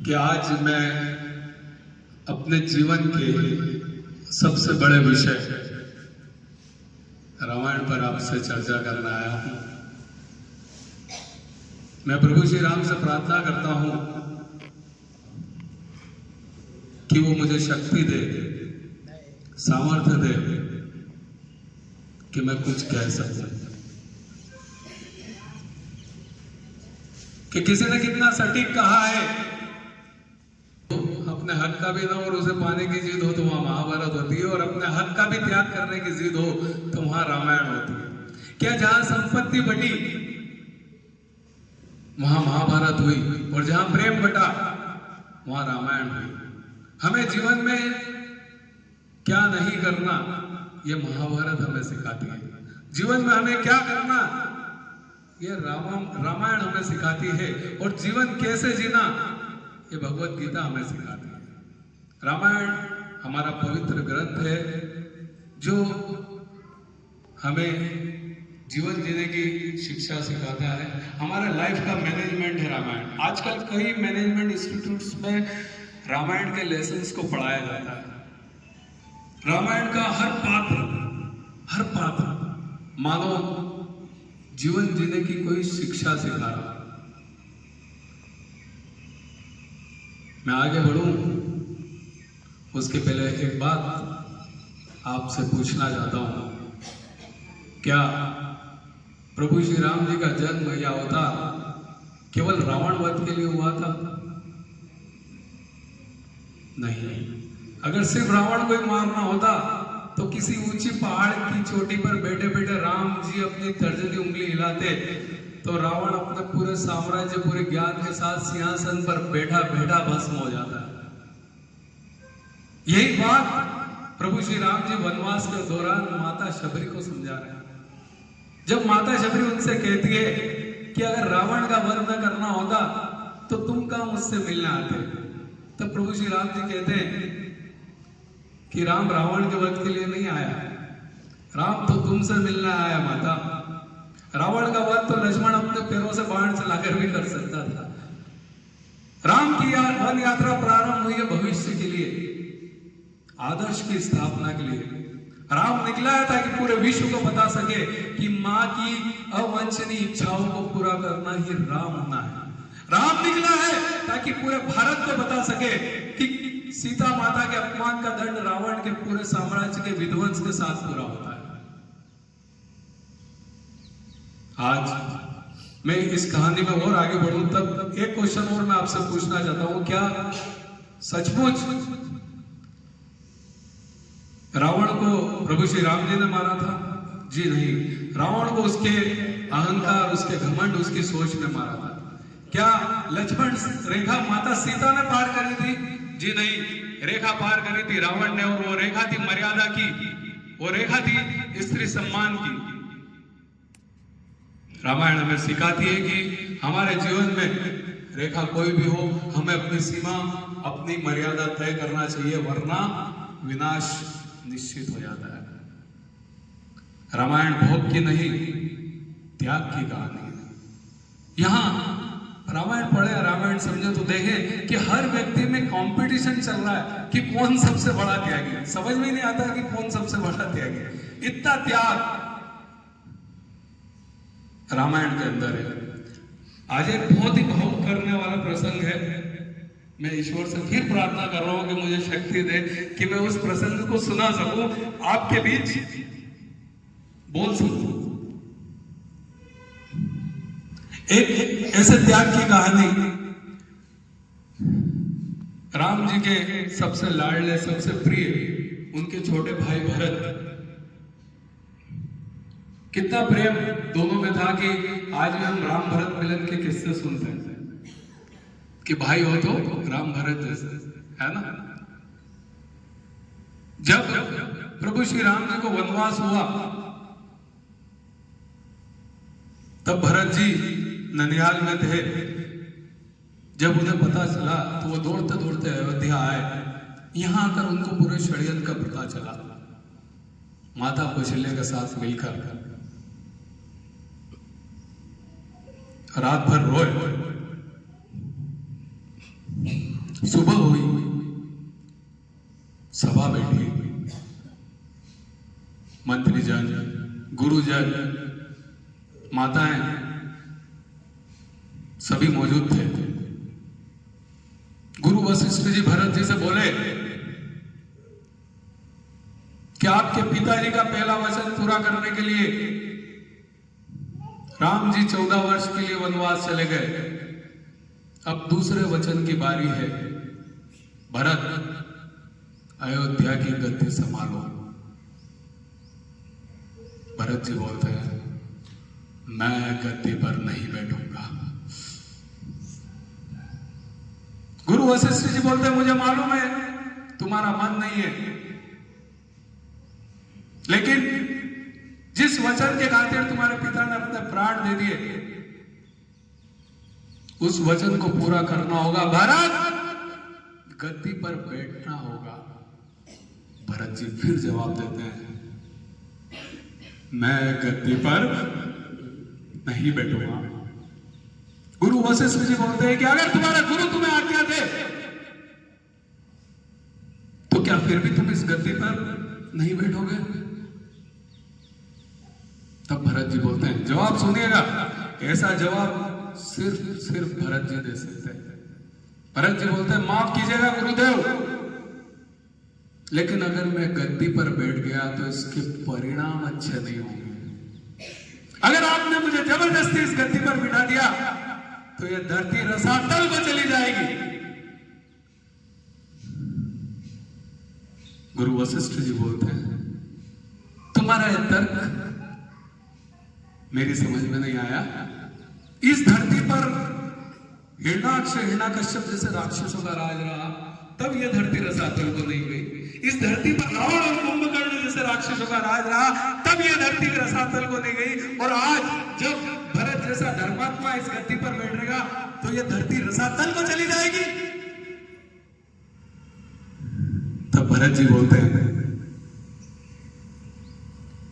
कि आज मैं अपने जीवन के सबसे बड़े विषय रामायण पर आपसे चर्चा करने आया हूं। मैं प्रभु श्री राम से प्रार्थना करता हूं कि वो मुझे शक्ति दे, सामर्थ्य दे कि मैं कुछ कह सकूं। कि किसी ने कितना सटीक कहा है, अपने हक का भी ना और उसे पाने की जिद हो तो वहां महाभारत होती है, और अपने हक का भी त्याग करने की जिद हो तो वहां रामायण होती है। क्या जहां संपत्ति बटी वहां महाभारत हुई, और जहां प्रेम बटा वहां रामायण हुई। हमें जीवन में क्या नहीं करना ये महाभारत हमें सिखाती है। जीवन में हमें क्या करना ये रामायण हमें सिखाती है, और जीवन कैसे जीना ये भगवत गीता हमें सिखाती है। रामायण हमारा पवित्र ग्रंथ है जो हमें जीवन जीने की शिक्षा सिखाता है। हमारा लाइफ का मैनेजमेंट है रामायण। आजकल कई मैनेजमेंट इंस्टीट्यूट्स में रामायण के लेसन्स को पढ़ाया जाता है। रामायण का हर पात्र मानो जीवन जीने की कोई शिक्षा सिखा रहा। मैं आगे बढ़ूं उसके पहले एक बात आपसे पूछना चाहता हूं। क्या प्रभु श्री राम जी का जन्म या अवतार केवल रावण वध के लिए हुआ था? नहीं। अगर सिर्फ रावण को ही मारना होता तो किसी ऊंची पहाड़ की चोटी पर बैठे बैठे राम जी अपनी तर्जनी उंगली हिलाते तो रावण अपने पूरे साम्राज्य, पूरे ज्ञान के साथ सिंहासन पर बैठा बैठा भस्म हो जाता है। यही बात प्रभु श्री राम जी वनवास के दौरान माता शबरी को समझा रहे हैं। जब माता शबरी उनसे कहती है कि अगर रावण का वध न करना होता तो तुम कहां मुझसे मिलने आते, तब प्रभु श्री राम जी कहते हैं कि राम रावण के वध के लिए नहीं आया, राम तो तुमसे मिलने आया माता। रावण का वध तो लक्ष्मण अपने पैरों से बाण चलाकर भी कर सकता था। राम की वन यात्रा प्रारंभ हुई है भविष्य के लिए, आदर्श की स्थापना के लिए। राम निकला है ताकि पूरे विश्व को बता सके कि मां की अवांछनीय इच्छाओं को पूरा करना ही राम होना है। राम निकला है ताकि पूरे भारत को बता सके कि सीता माता के अपमान का दंड रावण के पूरे साम्राज्य के विध्वंस के साथ पूरा होता है। आज मैं इस कहानी में और आगे बढ़ूं तब एक क्वेश्चन और मैं आपसे पूछना चाहता हूं। क्या सचमुच रावण को प्रभु श्री राम जी ने मारा था? जी नहीं। रावण को उसके अहंकार, उसके घमंड, उसकी सोच में मारा था। क्या लक्ष्मण रेखा माता सीता ने पार करी थी? जी नहीं। रेखा पार करी थी रावण ने, और वो रेखा थी मर्यादा की, वो रेखा थी स्त्री सम्मान की। रामायण हमें सिखाती है कि हमारे जीवन में रेखा कोई भी हो, हमें अपनी सीमा, अपनी मर्यादा तय करना चाहिए, वरना विनाश निश्चित हो जाता है। रामायण भोग की नहीं, त्याग की कहानी है। यहां रामायण पढ़े, रामायण समझे तो देखें कि हर व्यक्ति में कंपटीशन चल रहा है कि कौन सबसे बड़ा त्यागी है। समझ में नहीं आता कि कौन सबसे बड़ा त्यागी है। इतना त्याग रामायण के अंदर है। आज एक बहुत ही भावुक करने वाला प्रसंग है। मैं ईश्वर से फिर प्रार्थना कर रहा हूं कि मुझे शक्ति दे कि मैं उस प्रसंग को सुना सकूं, आपके बीच बोल सकूं। एक ऐसे त्याग की कहानी, राम जी के सबसे लाडले, सबसे प्रिय उनके छोटे भाई भरत। कितना प्रेम दोनों में था कि आज भी हम राम भरत मिलन के किस्से सुनते हैं कि भाई हो तो राम भरत जैसे, है ना। जब प्रभु श्री राम जी को वनवास हुआ तब भरत जी ननिहाल में थे। जब उन्हें पता चला तो वो दौड़ते दौड़ते अयोध्या आए। यहां आकर उनको पूरे षड्यंत्र का पता चला। माता कौशल्या के साथ मिलकर रात भर रोए। सुबह हुई, सभा बैठी, मंत्रीजन, गुरुजन, माताएं सभी मौजूद थे। गुरु वशिष्ठ जी भरत जी से बोले कि आपके पिताजी का पहला वचन पूरा करने के लिए राम जी 14 वर्ष के लिए वनवास चले गए। अब दूसरे वचन की बारी है। भरत, अयोध्या की गद्दी संभालो। भरत जी बोलते हैं, मैं गद्दी पर नहीं बैठूंगा। गुरु वशिष्ठ जी बोलते हैं, मुझे मालूम है तुम्हारा मन नहीं है, लेकिन जिस वचन के खातिर तुम्हारे पिता ने अपने प्राण दे दिए, उस वचन को पूरा करना होगा। भरत, गद्दी पर बैठना होगा। भरत जी फिर जवाब देते हैं, मैं गद्दी पर नहीं बैठूंगा। गुरु वशिष्ठ जी बोलते हैं कि अगर तुम्हारा गुरु तुम्हें आज्ञा दे तो क्या फिर भी तुम इस गद्दी पर नहीं बैठोगे? तब भरत जी बोलते हैं, जवाब सुनिएगा, ऐसा जवाब सिर्फ भरत जी दे सकते हैं। भरत जी बोलते हैं, माफ कीजिएगा गुरुदेव, लेकिन अगर मैं गद्दी पर बैठ गया तो इसके परिणाम अच्छे नहीं होंगे। अगर आपने मुझे जबरदस्ती इस गद्दी पर बिठा दिया तो यह धरती रसातल को चली जाएगी। गुरु वशिष्ठ जी बोलते हैं, तुम्हारा यह तर्क मेरी समझ में नहीं आया। इस धरती पर हिरणाक्ष, हिरण्यकश्यप जैसे राक्षसों का राज रहा, तब यह धरती रसातल को नहीं गई। इस धरती पर रावण और कुंभकर्ण जैसे राक्षसों का राज रहा, तब यह धरती रसातल को नहीं गई। और आज जब भरत जैसा धर्मात्मा इस गद्दी पर बैठेगा तो यह धरती रसातल को चली जाएगी। तब भरत जी बोलते हैं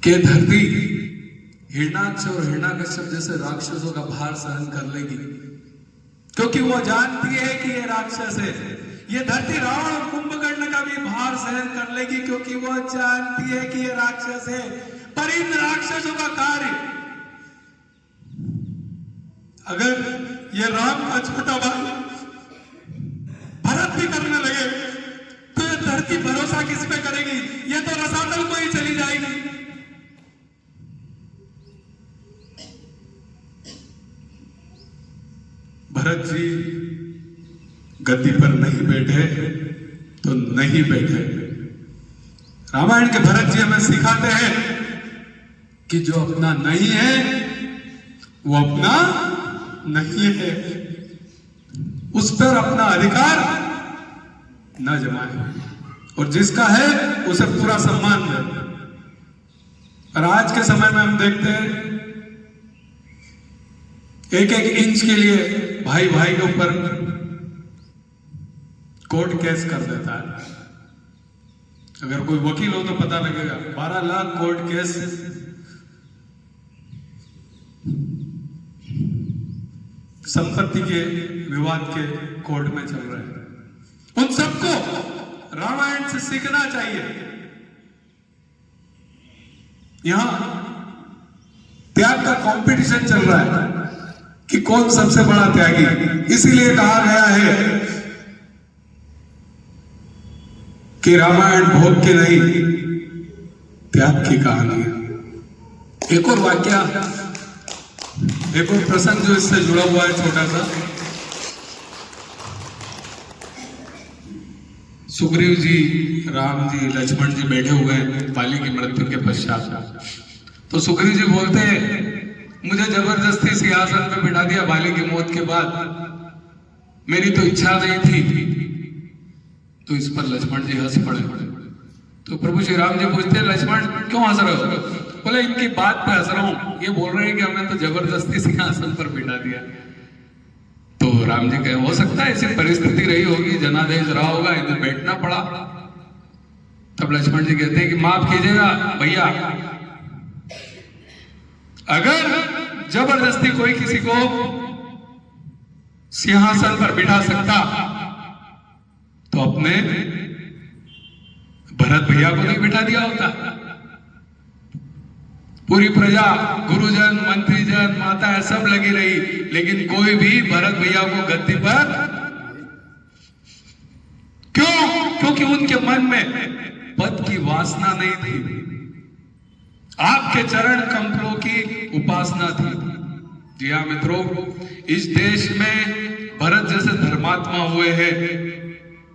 कि धरती हिरणाक्ष और हिरण्यकश्यप जैसे राक्षसों का भार सहन कर लेगी, क्योंकि वो जानती है कि ये राक्षस है। ये धरती रावण और कुंभकर्ण का भी भार सहन कर लेगी, क्योंकि वो जानती है कि ये राक्षस है। पर इन राक्षसों का कार्य अगर ये राम का छोटा भाई भरत भी करने लगे तो ये धरती भरोसा किस पे करेगी? ये तो रसातल को ही चली जाएगी। भरत जी गद्दी पर नहीं बैठे तो नहीं बैठे। रामायण के भरत जी हमें सिखाते हैं कि जो अपना नहीं है वो अपना नहीं है, उस पर अपना अधिकार न जमाए, और जिसका है उसे पूरा सम्मान दे। और आज के समय में हम देखते हैं एक इंच के लिए भाई भाई के ऊपर कोर्ट केस कर देता है। अगर कोई वकील हो तो पता लगेगा, 12 लाख कोर्ट केस संपत्ति के विवाद के कोर्ट में चल रहे हैं। उन सबको रामायण से सीखना चाहिए। यहां त्याग का कंपटीशन चल रहा है कि कौन सबसे बड़ा त्यागी। इसीलिए कहा गया है कि रामायण भोग की नहीं, त्याग की कहानी है। एक और वाक्य, एक और प्रसंग जो इससे जुड़ा हुआ है छोटा सा। सुग्रीव जी, राम जी, लक्ष्मण जी बैठे हुए हैं बाली की मृत्यु के पश्चात। तो सुग्रीव जी बोलते हैं, मुझे जबरदस्ती सिंहासन पे बिठा दिया बाली की मौत के बाद, मेरी तो इच्छा नहीं थी। तो इस पर लक्ष्मण जी हंस पड़े। तो प्रभु श्री राम जी पूछते हैं, लक्ष्मण क्यों हंस रहे हो? बोले, इनकी बात पे हंस रहा हूं, ये बोल रहे हैं कि हमें तो जबरदस्ती सिंहासन पर बिठा दिया। तो राम जी कहे, हो सकता है ऐसी परिस्थिति रही होगी, जनादेश रहा होगा, इन्हें बैठना पड़ा। तब लक्ष्मण जी कहते हैं कि माफ कीजिएगा भैया, अगर जबरदस्ती कोई किसी को सिंहासन पर बिठा सकता तो अपने भरत भैया को नहीं बिठा दिया होता? पूरी प्रजा, गुरुजन, मंत्रीजन, माता सब लगी रही, लेकिन कोई भी भरत भैया को गद्दी पर क्यों? क्योंकि उनके मन में पद की वासना नहीं थी, आपके चरण कमलों की उपासना थी। जी हाँ मित्रों, इस देश में भरत जैसे धर्मात्मा हुए हैं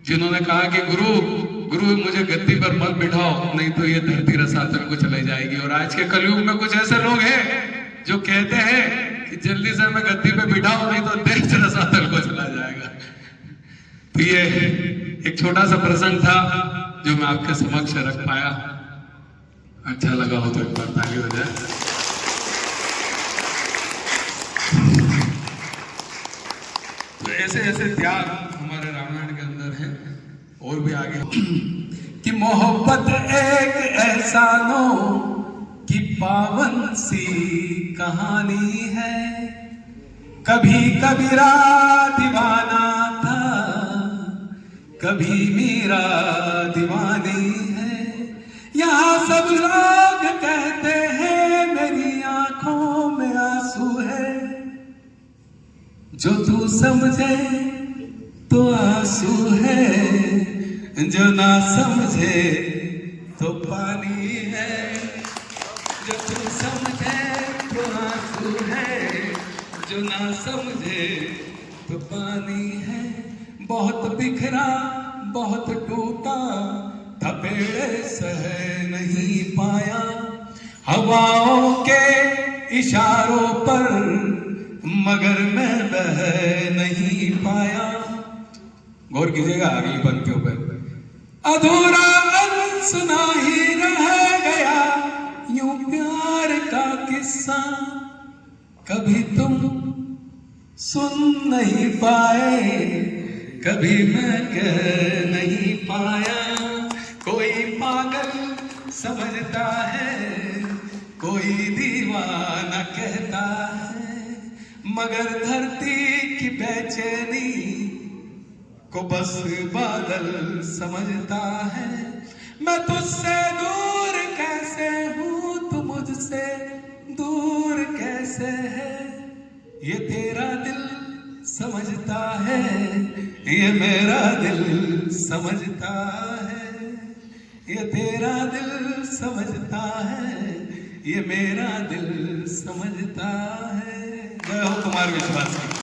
जिन्होंने कहा कि गुरु मुझे गद्दी पर मत बिठाओ, नहीं तो ये धरती रसातल को चले जाएगी। और आज के कलयुग में कुछ ऐसे लोग हैं जो कहते हैं कि जल्दी से हमें गद्दी पे बिठाओ, नहीं तो देश रसातल को चला जाएगा। तो ये एक छोटा सा प्रसंग था जो मैं आपके समक्ष रख पाया। अच्छा लगा हो तो एक बार ताली हो जाए। तो ऐसे ऐसे त्याग हमारे रामायण के अंदर है, और भी आगे कि मोहब्बत एक एहसानो की पावन सी कहानी है। कभी कबीरा दीवाना था, कभी मीरा दीवानी है। यहाँ सब लोग कहते हैं मेरी आंखों में आंसू है, जो तू समझे तो आंसू है, जो ना समझे तो पानी है। जो तू समझे तो आंसू है, जो ना समझे तो पानी है। बहुत बिखरा बहुत टूटा, थपेड़े सह नहीं पाया, हवाओं के इशारों पर मगर मैं बह नहीं पाया। गौर कीजिएगा अगली पंक्तियों पर। अधूरा अनसुना ही रह गया यूं प्यार का किस्सा, कभी तुम सुन नहीं पाए, कभी मैं कह नहीं पाया। कोई पागल समझता है, कोई दीवाना कहता है, मगर धरती की बेचैनी को बस बादल समझता है। मैं तुझसे दूर कैसे हूं, तू मुझसे दूर कैसे है, ये तेरा दिल समझता है, ये मेरा दिल समझता है, ये तेरा दिल समझता है, ये मेरा दिल समझता है। जय हो कुमार विश्वास।